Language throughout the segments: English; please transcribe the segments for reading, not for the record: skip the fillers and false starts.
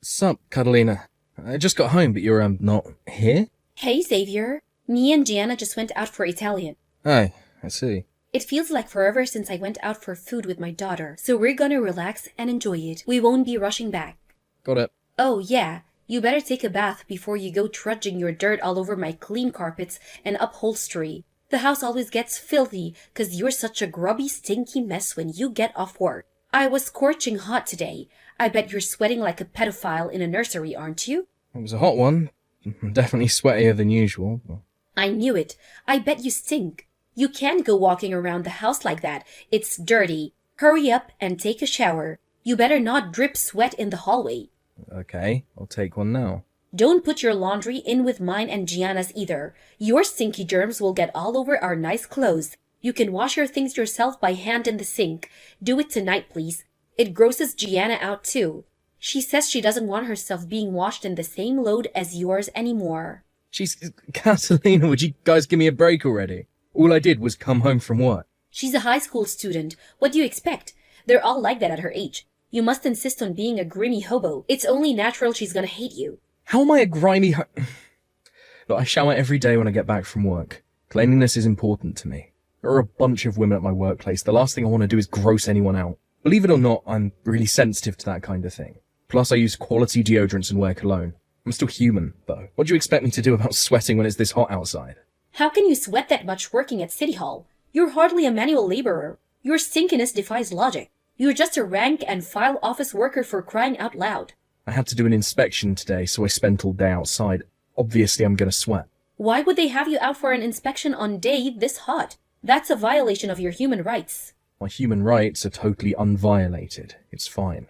Sup, Catalina? I just got home, but you're, not here? Hey, Xavier. Me and Gianna just went out for Italian. Oh, I see. It feels like forever since I went out for food with my daughter, so we're gonna relax and enjoy it. We won't be rushing back. Got it. Oh, yeah. You better take a bath before you go trudging your dirt all over my clean carpets and upholstery. The house always gets filthy 'cause you're such a grubby, stinky mess when you get off work. I was scorching hot today. I bet you're sweating like a pedophile in a nursery, aren't you? It was a hot one. Definitely sweatier than usual. I knew it. I bet you stink. You can't go walking around the house like that. It's dirty. Hurry up and take a shower. You better not drip sweat in the hallway. Okay, I'll take one now. Don't put your laundry in with mine and Gianna's either. Your stinky germs will get all over our nice clothes. You can wash your things yourself by hand in the sink. Do it tonight, please. It grosses Gianna out too. She says she doesn't want her stuff being washed in the same load as yours anymore. Catalina, would you guys give me a break already? All I did was come home from work. She's a high school student. What do you expect? They're all like that at her age. You must insist on being a grimy hobo. It's only natural she's gonna hate you. How am I a grimy Look, I shower every day when I get back from work. Cleanliness is important to me. There are a bunch of women at my workplace. The last thing I want to do is gross anyone out. Believe it or not, I'm really sensitive to that kind of thing. Plus, I use quality deodorants and wear cologne. I'm still human, though. What do you expect me to do about sweating when it's this hot outside? How can you sweat that much working at City Hall? You're hardly a manual laborer. Your stinkiness defies logic. You're just a rank and file office worker for crying out loud. I had to do an inspection today, so I spent all day outside. Obviously, I'm gonna sweat. Why would they have you out for an inspection on day this hot? That's a violation of your human rights. My human rights are totally unviolated. It's fine.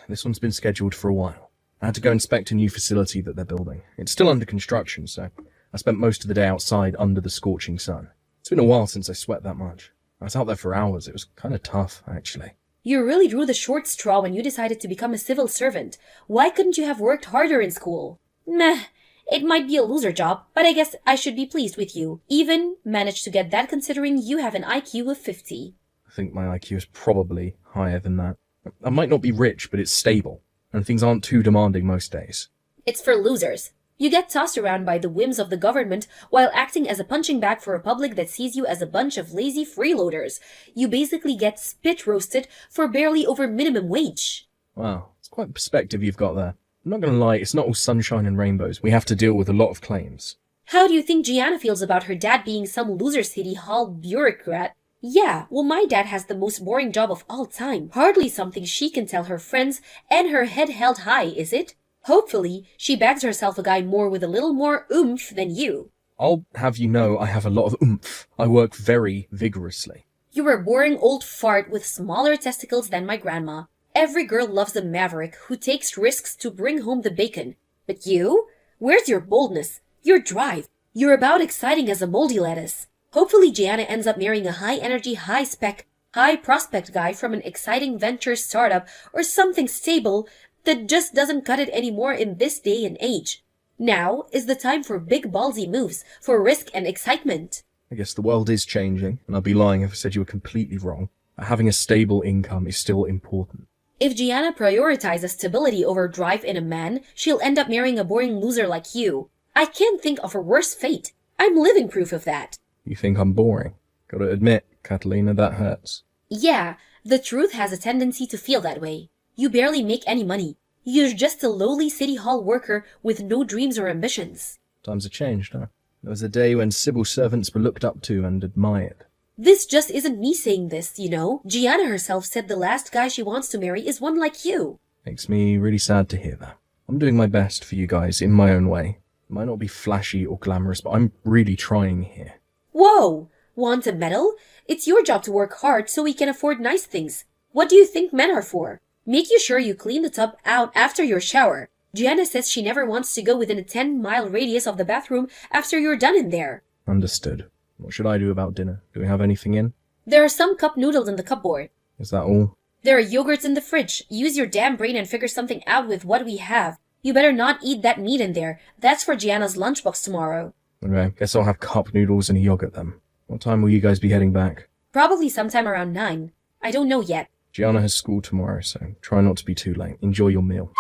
This one's been scheduled for a while. I had to go inspect a new facility that they're building. It's still under construction, so I spent most of the day outside under the scorching sun. It's been a while since I sweat that much. I was out there for hours. It was kind of tough, actually. You really drew the short straw when you decided to become a civil servant. Why couldn't you have worked harder in school? Meh, it might be a loser job, but I guess I should be pleased with you. Even managed to get that considering you have an IQ of 50. I think my IQ is probably higher than that. I might not be rich, but it's stable, and things aren't too demanding most days. It's for losers. You get tossed around by the whims of the government while acting as a punching bag for a public that sees you as a bunch of lazy freeloaders. You basically get spit roasted for barely over minimum wage. Wow, it's quite a perspective you've got there. I'm not gonna lie, it's not all sunshine and rainbows. We have to deal with a lot of claims. How do you think Gianna feels about her dad being some loser City Hall bureaucrat? Yeah, well, my dad has the most boring job of all time. Hardly something she can tell her friends, and her head held high, is it? Hopefully, she bags herself a guy more with a little more oomph than you. I'll have you know I have a lot of oomph. I work very vigorously. You're a boring old fart with smaller testicles than my grandma. Every girl loves a maverick who takes risks to bring home the bacon. But you? Where's your boldness? Your drive? You're about exciting as a moldy lettuce. Hopefully Gianna ends up marrying a high-energy, high-spec, high-prospect guy from an exciting venture startup or something stable that just doesn't cut it anymore in this day and age. Now is the time for big ballsy moves, for risk and excitement. I guess the world is changing, and I'd be lying if I said you were completely wrong. Having a stable income is still important. If Gianna prioritizes stability over drive in a man, she'll end up marrying a boring loser like you. I can't think of a worse fate. I'm living proof of that. You think I'm boring? Gotta admit, Catalina, that hurts. Yeah, the truth has a tendency to feel that way. You barely make any money. You're just a lowly City Hall worker with no dreams or ambitions. Times have changed, huh? There was a day when civil servants were looked up to and admired. This just isn't me saying this, you know. Gianna herself said the last guy she wants to marry is one like you. Makes me really sad to hear that. I'm doing my best for you guys in my own way. It might not be flashy or glamorous, but I'm really trying here. Whoa! Want a medal? It's your job to work hard so we can afford nice things. What do you think men are for? Make sure you clean the tub out after your shower. Gianna says she never wants to go within a 10-mile radius of the bathroom after you're done in there. Understood. What should I do about dinner? Do we have anything in? There are some cup noodles in the cupboard. Is that all? There are yogurts in the fridge. Use your damn brain and figure something out with what we have. You better not eat that meat in there. That's for Gianna's lunchbox tomorrow. Okay, guess I'll have cup noodles and a yogurt then. What time will you guys be heading back? Probably sometime around 9. I don't know yet. Gianna has school tomorrow, so try not to be too late. Enjoy your meal.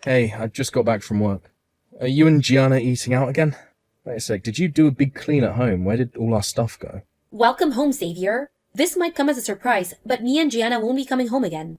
Hey, I just got back from work. Are you and Gianna eating out again? Wait a sec, did you do a big clean at home? Where did all our stuff go? Welcome home, Xavier. This might come as a surprise, but me and Gianna won't be coming home again.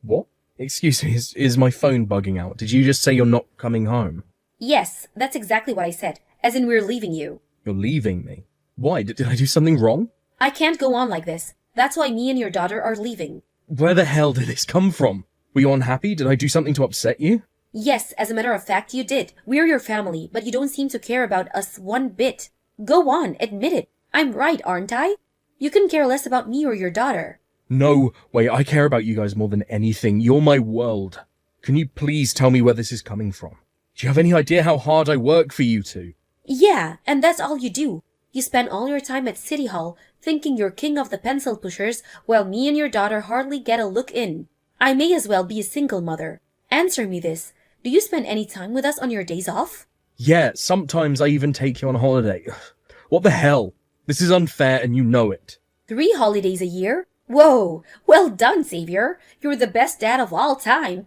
What? Excuse me, is my phone bugging out? Did you just say you're not coming home? Yes, that's exactly what I said, as in we're leaving you. You're leaving me? Why? Did I do something wrong? I can't go on like this. That's why me and your daughter are leaving. Where the hell did this come from? Were you unhappy? Did I do something to upset you? Yes, as a matter of fact, you did. We're your family, but you don't seem to care about us one bit. Go on, admit it. I'm right, aren't I? You couldn't care less about me or your daughter. No way, I care about you guys more than anything. You're my world. Can you please tell me where this is coming from? Do you have any idea how hard I work for you two? Yeah, and that's all you do. You spend all your time at City Hall thinking you're king of the pencil pushers while me and your daughter hardly get a look in. I may as well be a single mother. Answer me this. Do you spend any time with us on your days off? Yeah, sometimes I even take you on holiday. What the hell? This is unfair and you know it. 3 holidays a year? Whoa, well done, Xavier. You're the best dad of all time.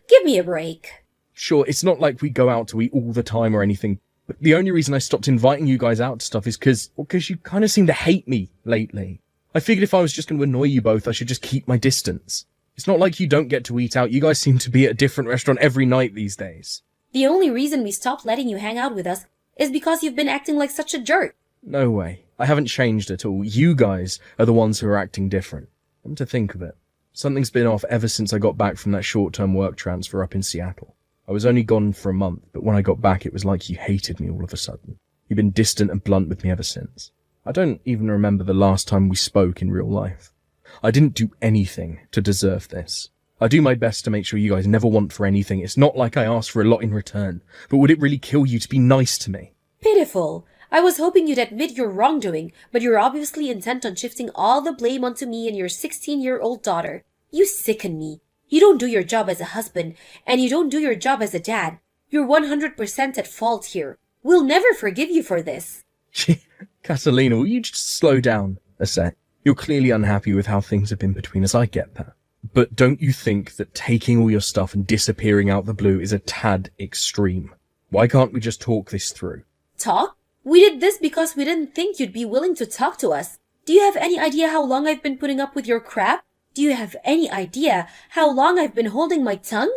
Give me a break. Sure, it's not like we go out to eat all the time or anything, but the only reason I stopped inviting you guys out to stuff is because you kind of seem to hate me lately. I figured if I was just going to annoy you both, I should just keep my distance. It's not like you don't get to eat out. You guys seem to be at a different restaurant every night these days. The only reason we stopped letting you hang out with us is because you've been acting like such a jerk. No way. I haven't changed at all. You guys are the ones who are acting different. Come to think of it, something's been off ever since I got back from that short-term work transfer up in Seattle. I was only gone for a month, but when I got back it was like you hated me all of a sudden. You've been distant and blunt with me ever since. I don't even remember the last time we spoke in real life. I didn't do anything to deserve this. I do my best to make sure you guys never want for anything. It's not like I asked for a lot in return, but would it really kill you to be nice to me? Pitiful. I was hoping you'd admit your wrongdoing, but you're obviously intent on shifting all the blame onto me and your 16-year-old daughter. You sicken me. You don't do your job as a husband, and you don't do your job as a dad. You're 100% at fault here. We'll never forgive you for this. Catalina, will you just slow down a sec? You're clearly unhappy with how things have been between us, I get that. But don't you think that taking all your stuff and disappearing out the blue is a tad extreme? Why can't we just talk this through? Talk? We did this because we didn't think you'd be willing to talk to us. Do you have any idea how long I've been putting up with your crap? Do you have any idea how long I've been holding my tongue?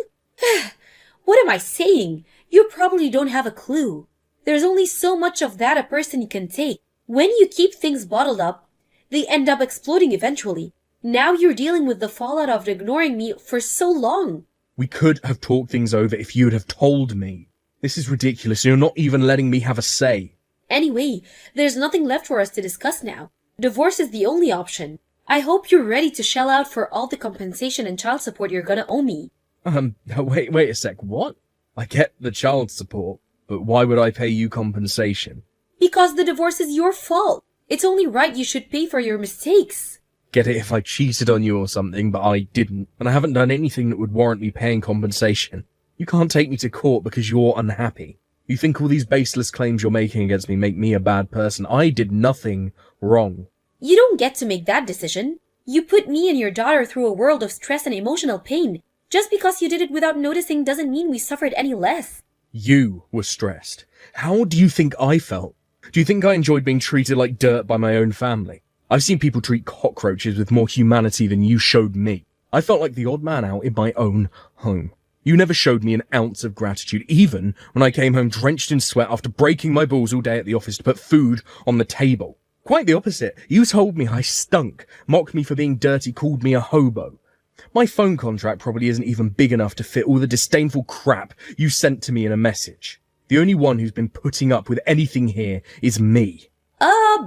What am I saying? You probably don't have a clue. There's only so much of that a person can take. When you keep things bottled up, they end up exploding eventually. Now you're dealing with the fallout of ignoring me for so long. We could have talked things over if you'd have told me. This is ridiculous. You're not even letting me have a say. Anyway, there's nothing left for us to discuss now. Divorce is the only option. I hope you're ready to shell out for all the compensation and child support you're gonna owe me. Wait a sec, what? I get the child support, but why would I pay you compensation? Because the divorce is your fault. It's only right you should pay for your mistakes. Get it if I cheated on you or something, but I didn't, and I haven't done anything that would warrant me paying compensation. You can't take me to court because you're unhappy. You think all these baseless claims you're making against me make me a bad person. I did nothing wrong. You don't get to make that decision. You put me and your daughter through a world of stress and emotional pain. Just because you did it without noticing doesn't mean we suffered any less. You were stressed. How do you think I felt? Do you think I enjoyed being treated like dirt by my own family? I've seen people treat cockroaches with more humanity than you showed me. I felt like the odd man out in my own home. You never showed me an ounce of gratitude, even when I came home drenched in sweat after breaking my balls all day at the office to put food on the table. Quite the opposite. You told me I stunk, mocked me for being dirty, called me a hobo. My phone contract probably isn't even big enough to fit all the disdainful crap you sent to me in a message. The only one who's been putting up with anything here is me.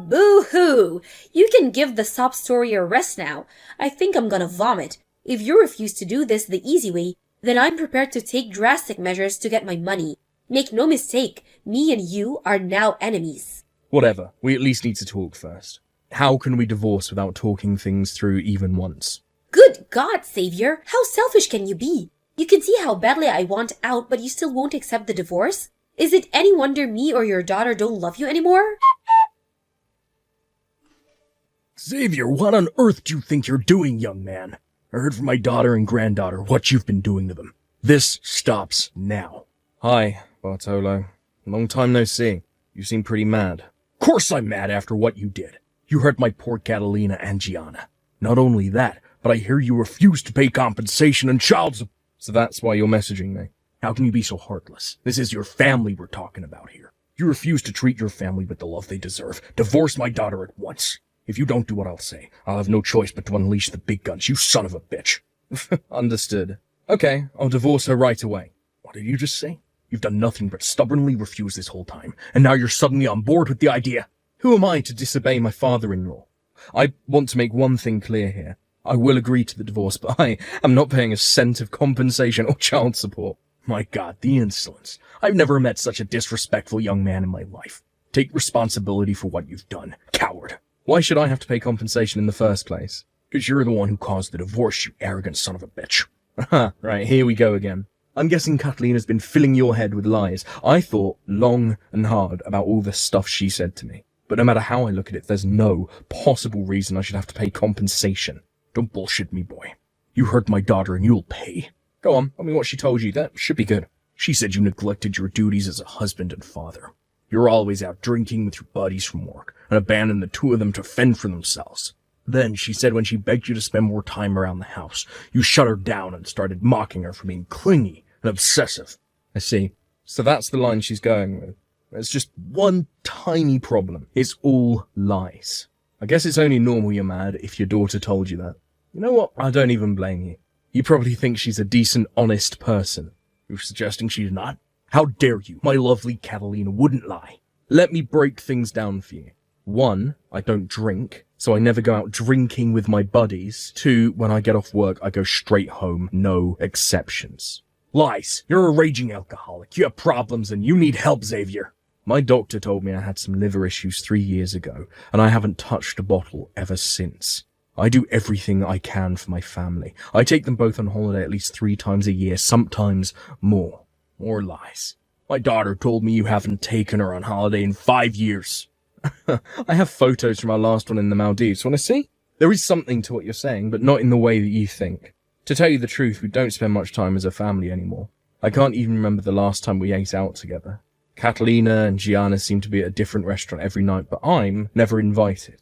Boo-hoo! You can give the sob story a rest now. I think I'm gonna vomit. If you refuse to do this the easy way, then I'm prepared to take drastic measures to get my money. Make no mistake, me and you are now enemies. Whatever, we at least need to talk first. How can we divorce without talking things through even once? Good God, Xavier, how selfish can you be? You can see how badly I want out, but you still won't accept the divorce? Is it any wonder me or your daughter don't love you anymore? Xavier, what on earth do you think you're doing, young man? I heard from my daughter and granddaughter what you've been doing to them. This stops now. Hi, Bartolo. Long time no see. You seem pretty mad. Of course I'm mad after what you did. You hurt my poor Catalina and Gianna. Not only that, but I hear you refuse to pay compensation and child support. So that's why you're messaging me. How can you be so heartless? This is your family we're talking about here. You refuse to treat your family with the love they deserve. Divorce my daughter at once. If you don't do what I'll say, I'll have no choice but to unleash the big guns, you son of a bitch. Understood. Okay, I'll divorce her right away. What did you just say? You've done nothing but stubbornly refuse this whole time, and now you're suddenly on board with the idea. Who am I to disobey my father-in-law? I want to make one thing clear here. I will agree to the divorce, but I am not paying a cent of compensation or child support. My God, the insolence. I've never met such a disrespectful young man in my life. Take responsibility for what you've done, coward. Why should I have to pay compensation in the first place? Because you're the one who caused the divorce, you arrogant son of a bitch. Right, here we go again. I'm guessing Catalina's been filling your head with lies. I thought long and hard about all the stuff she said to me. But no matter how I look at it, there's no possible reason I should have to pay compensation. Don't bullshit me, boy. You hurt my daughter and you'll pay. Go on, tell me what she told you. That should be good. She said you neglected your duties as a husband and father. You're always out drinking with your buddies from work and abandoned the two of them to fend for themselves. Then she said when she begged you to spend more time around the house, you shut her down and started mocking her for being clingy and obsessive. I see. So that's the line she's going with. There's just one tiny problem. It's all lies. I guess it's only normal you're mad if your daughter told you that. You know what? I don't even blame you. You probably think she's a decent, honest person. You're suggesting she's not? How dare you? My lovely Catalina wouldn't lie. Let me break things down for you. 1, I don't drink, so I never go out drinking with my buddies. 2, when I get off work, I go straight home, no exceptions. Lies. You're a raging alcoholic. You have problems and you need help, Xavier. My doctor told me I had some liver issues 3 years ago, and I haven't touched a bottle ever since. I do everything I can for my family. I take them both on holiday at least 3 times a year, sometimes more. More lies. My daughter told me you haven't taken her on holiday in 5 years. I have photos from our last one in the Maldives. Want to see? There is something to what you're saying, but not in the way that you think. To tell you the truth, we don't spend much time as a family anymore. I can't even remember the last time we ate out together. Catalina and Gianna seem to be at a different restaurant every night, but I'm never invited.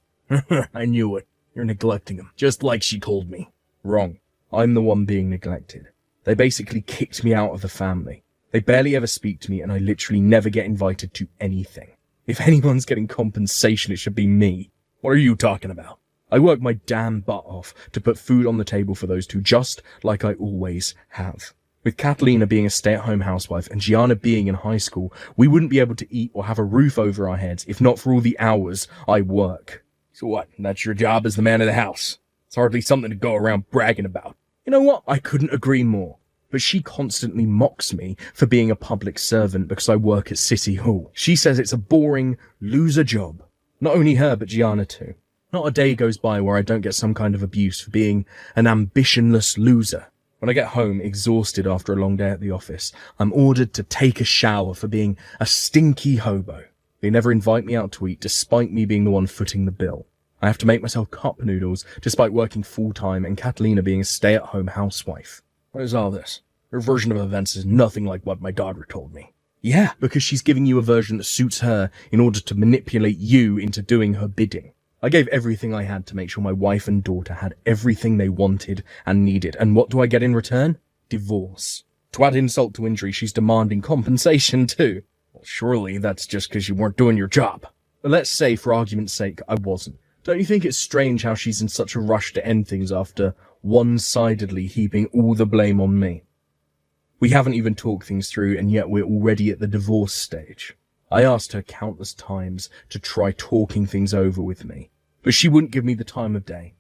I knew it. You're neglecting them, just like she told me. Wrong. I'm the one being neglected. They basically kicked me out of the family. They barely ever speak to me, and I literally never get invited to anything. If anyone's getting compensation, it should be me. What are you talking about? I work my damn butt off to put food on the table for those two, just like I always have. With Catalina being a stay-at-home housewife and Gianna being in high school, we wouldn't be able to eat or have a roof over our heads if not for all the hours I work. So what, that's your job as the man of the house? It's hardly something to go around bragging about. You know what? I couldn't agree more. But she constantly mocks me for being a public servant because I work at City Hall. She says it's a boring, loser job. Not only her, but Gianna too. Not a day goes by where I don't get some kind of abuse for being an ambitionless loser. When I get home, exhausted after a long day at the office, I'm ordered to take a shower for being a stinky hobo. They never invite me out to eat, despite me being the one footing the bill. I have to make myself cup noodles, despite working full-time and Catalina being a stay-at-home housewife. What is all this? Her version of events is nothing like what my daughter told me. Yeah, because she's giving you a version that suits her in order to manipulate you into doing her bidding. I gave everything I had to make sure my wife and daughter had everything they wanted and needed. And what do I get in return? Divorce. To add insult to injury, she's demanding compensation too. Well, surely that's just because you weren't doing your job. But let's say, for argument's sake, I wasn't. Don't you think it's strange how she's in such a rush to end things after one-sidedly heaping all the blame on me? We haven't even talked things through, and yet we're already at the divorce stage. I asked her countless times to try talking things over with me, but she wouldn't give me the time of day.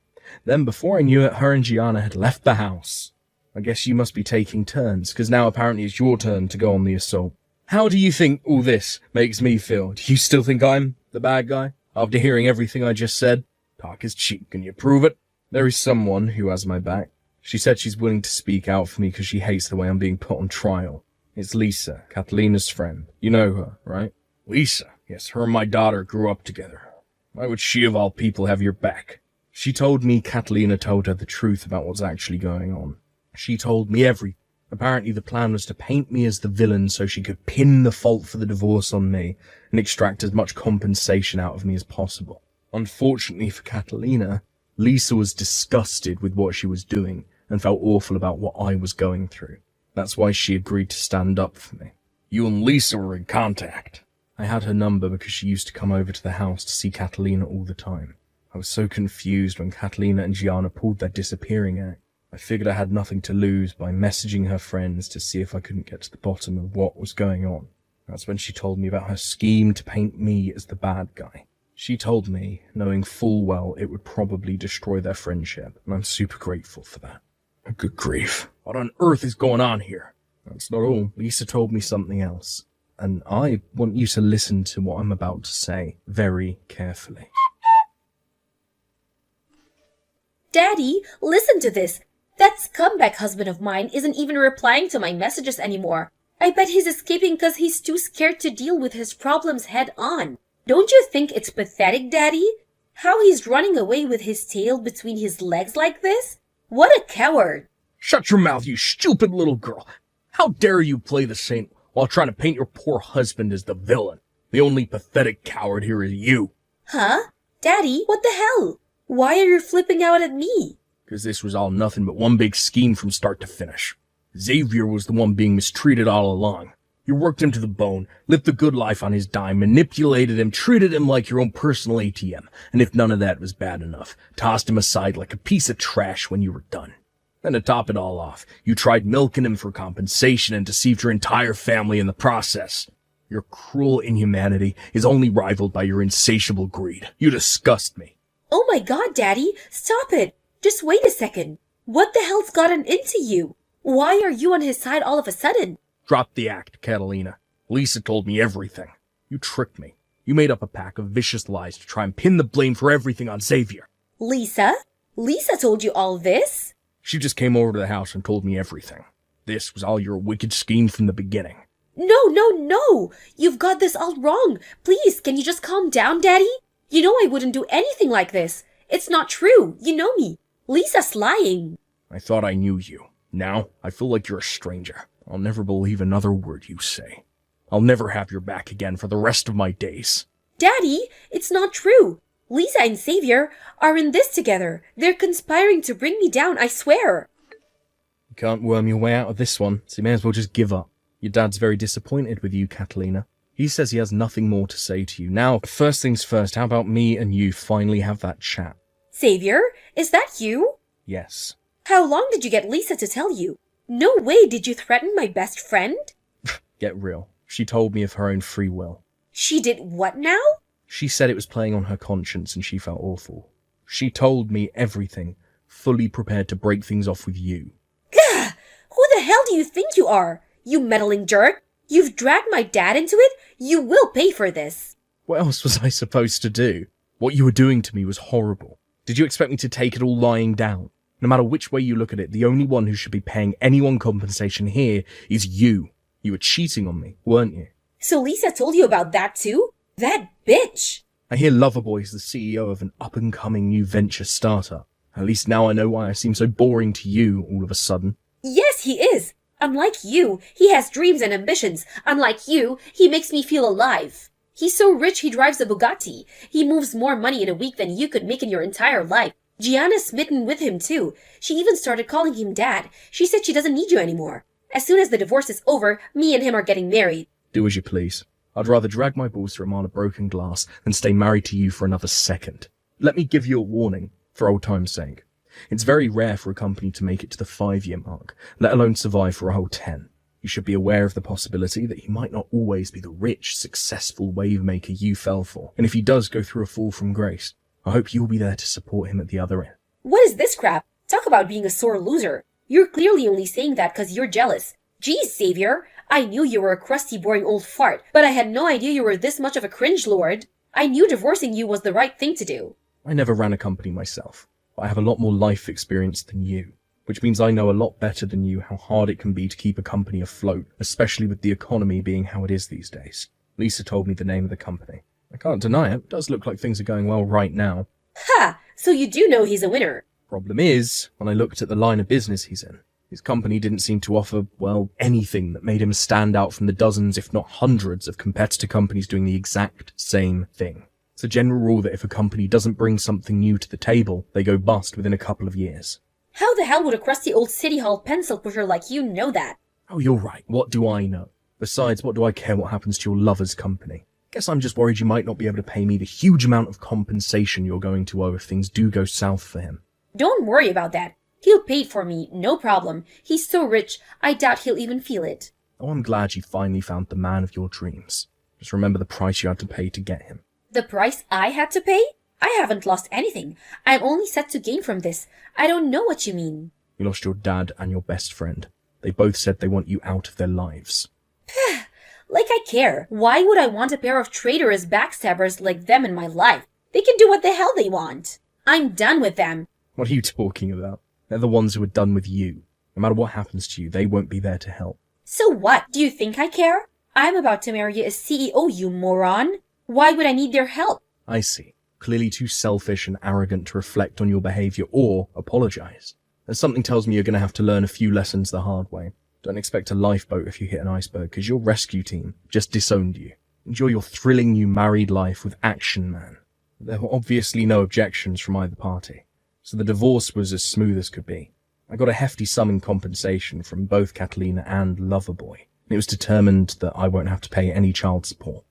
Then, before I knew it, her and Gianna had left the house. I guess you must be taking turns, because now apparently it's your turn to go on the assault. How do you think all this makes me feel? Do you still think I'm the bad guy, after hearing everything I just said? Talk is cheap. Can you prove it? There is someone who has my back. She said she's willing to speak out for me because she hates the way I'm being put on trial. It's Lisa, Catalina's friend. You know her, right? Lisa? Yes, her and my daughter grew up together. Why would she, of all people, have your back? She told me Catalina told her the truth about what's actually going on. She told me everything Apparently the plan was to paint me as the villain so she could pin the fault for the divorce on me and extract as much compensation out of me as possible. Unfortunately for Catalina, Lisa was disgusted with what she was doing and felt awful about what I was going through. That's why she agreed to stand up for me. You and Lisa were in contact. I had her number because she used to come over to the house to see Catalina all the time. I was so confused when Catalina and Gianna pulled their disappearing act. I figured I had nothing to lose by messaging her friends to see if I couldn't get to the bottom of what was going on. That's when she told me about her scheme to paint me as the bad guy. She told me, knowing full well it would probably destroy their friendship, and I'm super grateful for that. Good grief. What on earth is going on here? That's not all. Lisa told me something else, and I want you to listen to what I'm about to say very carefully. Daddy, listen to this. That scumbag husband of mine isn't even replying to my messages anymore. I bet he's escaping because he's too scared to deal with his problems head on. Don't you think it's pathetic, Daddy? How he's running away with his tail between his legs like this? What a coward! Shut your mouth, you stupid little girl. How dare you play the saint while trying to paint your poor husband as the villain? The only pathetic coward here is you. Huh? Daddy, what the hell? Why are you flipping out at me? Because this was all nothing but one big scheme from start to finish. Xavier was the one being mistreated all along. You worked him to the bone, lived the good life on his dime, manipulated him, treated him like your own personal ATM, and if none of that was bad enough, tossed him aside like a piece of trash when you were done. Then to top it all off, you tried milking him for compensation and deceived your entire family in the process. Your cruel inhumanity is only rivaled by your insatiable greed. You disgust me. Oh my god, Daddy, stop it! Just wait a second. What the hell's gotten into you? Why are you on his side all of a sudden? Drop the act, Catalina. Lisa told me everything. You tricked me. You made up a pack of vicious lies to try and pin the blame for everything on Xavier. Lisa? Lisa told you all this? She just came over to the house and told me everything. This was all your wicked scheme from the beginning. No! You've got this all wrong. Please, can you just calm down, Daddy? You know I wouldn't do anything like this. It's not true. You know me. Lisa's lying. I thought I knew you. Now, I feel like you're a stranger. I'll never believe another word you say. I'll never have your back again for the rest of my days. Daddy, it's not true. Lisa and Xavier are in this together. They're conspiring to bring me down, I swear. You can't worm your way out of this one, so you may as well just give up. Your dad's very disappointed with you, Catalina. He says he has nothing more to say to you. Now, first things first, how about me and you finally have that chat? Xavier, is that you? Yes. How long did you get Lisa to tell you? No way did you threaten my best friend? Get real. She told me of her own free will. She did what now? She said it was playing on her conscience and she felt awful. She told me everything, fully prepared to break things off with you. Gah! Who the hell do you think you are? You meddling jerk! You've dragged my dad into it? You will pay for this! What else was I supposed to do? What you were doing to me was horrible. Did you expect me to take it all lying down? No matter which way you look at it, the only one who should be paying anyone compensation here is you. You were cheating on me, weren't you? So Lisa told you about that too? That bitch! I hear Loverboy is the CEO of an up-and-coming new venture startup. At least now I know why I seem so boring to you all of a sudden. Yes, he is! Unlike you, he has dreams and ambitions. Unlike you, he makes me feel alive. He's so rich he drives a Bugatti. He moves more money in a week than you could make in your entire life. Gianna's smitten with him too. She even started calling him dad. She said she doesn't need you anymore. As soon as the divorce is over, me and him are getting married. Do as you please. I'd rather drag my balls through a mile of broken glass than stay married to you for another second. Let me give you a warning, for old time's sake. It's very rare for a company to make it to the 5-year mark, let alone survive for a whole 10. You should be aware of the possibility that he might not always be the rich, successful wave maker you fell for. And if he does go through a fall from grace, I hope you'll be there to support him at the other end. What is this crap? Talk about being a sore loser. You're clearly only saying that because you're jealous. Geez, Xavier, I knew you were a crusty, boring old fart, but I had no idea you were this much of a cringe lord. I knew divorcing you was the right thing to do. I never ran a company myself, but I have a lot more life experience than you, which means I know a lot better than you how hard it can be to keep a company afloat, especially with the economy being how it is these days. Lisa told me the name of the company. I can't deny it does look like things are going well right now. Ha! So you do know he's a winner. Problem is, when I looked at the line of business he's in His company didn't seem to offer, well, anything that made him stand out from the dozens, if not hundreds, of competitor companies doing the exact same thing. It's a general rule that if a company doesn't bring something new to the table, they go bust within a couple of years. How the hell would a crusty old City Hall pencil pusher like you know that? Oh, you're right. What do I know? Besides, what do I care what happens to your lover's company? Guess I'm just worried you might not be able to pay me the huge amount of compensation you're going to owe if things do go south for him. Don't worry about that. He'll pay it for me, no problem. He's so rich, I doubt he'll even feel it. Oh, I'm glad you finally found the man of your dreams. Just remember the price you had to pay to get him. The price I had to pay? I haven't lost anything. I'm only set to gain from this. I don't know what you mean. You lost your dad and your best friend. They both said they want you out of their lives. Like I care. Why would I want a pair of traitorous backstabbers like them in my life? They can do what the hell they want. I'm done with them. What are you talking about? They're the ones who are done with you. No matter what happens to you, they won't be there to help. So what? Do you think I care? I'm about to marry a CEO, you moron. Why would I need their help? I see. Clearly too selfish and arrogant to reflect on your behavior or apologize. And something tells me you're going to have to learn a few lessons the hard way. Don't expect a lifeboat if you hit an iceberg, because your rescue team just disowned you. Enjoy your thrilling new married life with Action Man. There were obviously no objections from either party, so the divorce was as smooth as could be. I got a hefty sum in compensation from both Catalina and Loverboy. It was determined that I won't have to pay any child support.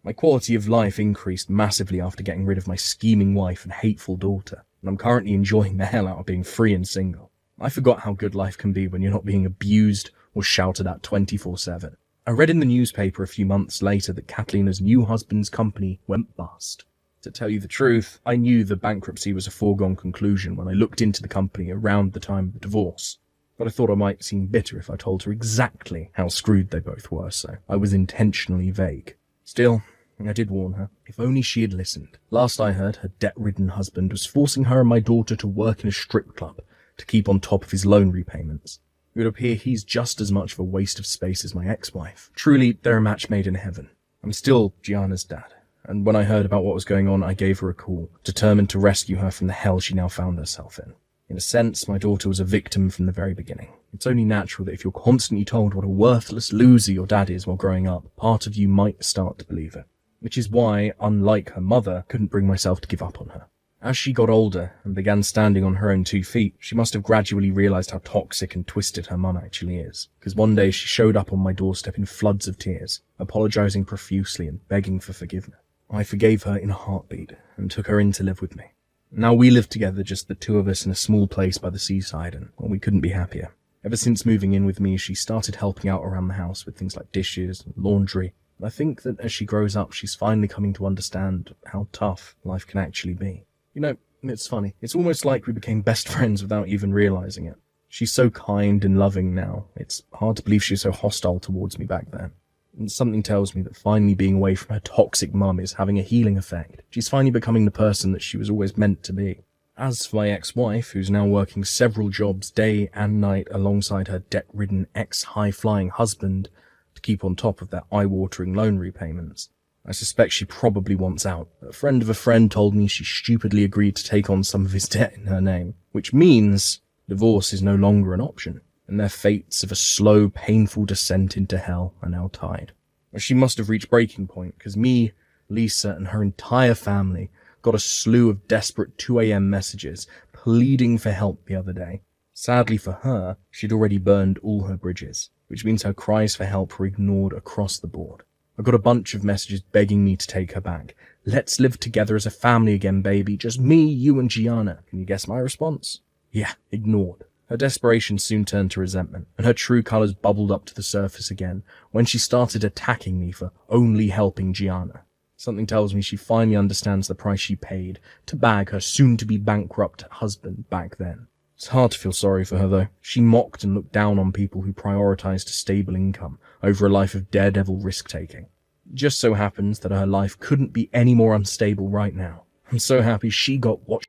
My quality of life increased massively after getting rid of my scheming wife and hateful daughter, and I'm currently enjoying the hell out of being free and single. I forgot how good life can be when you're not being abused or shouted at 24/7. I read in the newspaper a few months later that Catalina's new husband's company went bust. To tell you the truth, I knew the bankruptcy was a foregone conclusion when I looked into the company around the time of the divorce, but I thought I might seem bitter if I told her exactly how screwed they both were, so I was intentionally vague. Still, I did warn her. If only she had listened. Last I heard, her debt-ridden husband was forcing her and my daughter to work in a strip club to keep on top of his loan repayments. It would appear he's just as much of a waste of space as my ex-wife. Truly, they're a match made in heaven. I'm still Gianna's dad, and when I heard about what was going on, I gave her a call, determined to rescue her from the hell she now found herself in. In a sense, my daughter was a victim from the very beginning. It's only natural that if you're constantly told what a worthless loser your dad is while growing up, part of you might start to believe it. Which is why, unlike her mother, I couldn't bring myself to give up on her. As she got older and began standing on her own 2 feet, she must have gradually realized how toxic and twisted her mum actually is. Because one day she showed up on my doorstep in floods of tears, apologizing profusely and begging for forgiveness. I forgave her in a heartbeat and took her in to live with me. Now we live together, just the two of us in a small place by the seaside, and well, we couldn't be happier. Ever since moving in with me, she started helping out around the house with things like dishes and laundry. I think that as she grows up, she's finally coming to understand how tough life can actually be. You know, it's funny. It's almost like we became best friends without even realizing it. She's so kind and loving now. It's hard to believe she was so hostile towards me back then. And something tells me that finally being away from her toxic mum is having a healing effect. She's finally becoming the person that she was always meant to be. As for my ex-wife, who's now working several jobs day and night alongside her debt-ridden ex-high-flying husband to keep on top of their eye-watering loan repayments, I suspect she probably wants out. A friend of a friend told me she stupidly agreed to take on some of his debt in her name, which means divorce is no longer an option, and their fates of a slow, painful descent into hell are now tied. She must have reached breaking point, because me, Lisa, and her entire family got a slew of desperate 2 a.m. messages pleading for help the other day. Sadly for her, she'd already burned all her bridges, which means her cries for help were ignored across the board. I got a bunch of messages begging me to take her back. Let's live together as a family again, baby. Just me, you, and Gianna. Can you guess my response? Yeah, ignored. Her desperation soon turned to resentment, and her true colours bubbled up to the surface again when she started attacking me for only helping Gianna. Something tells me she finally understands the price she paid to bag her soon-to-be bankrupt husband back then. It's hard to feel sorry for her, though. She mocked and looked down on people who prioritized a stable income over a life of daredevil risk-taking. It just so happens that her life couldn't be any more unstable right now. I'm so happy she got what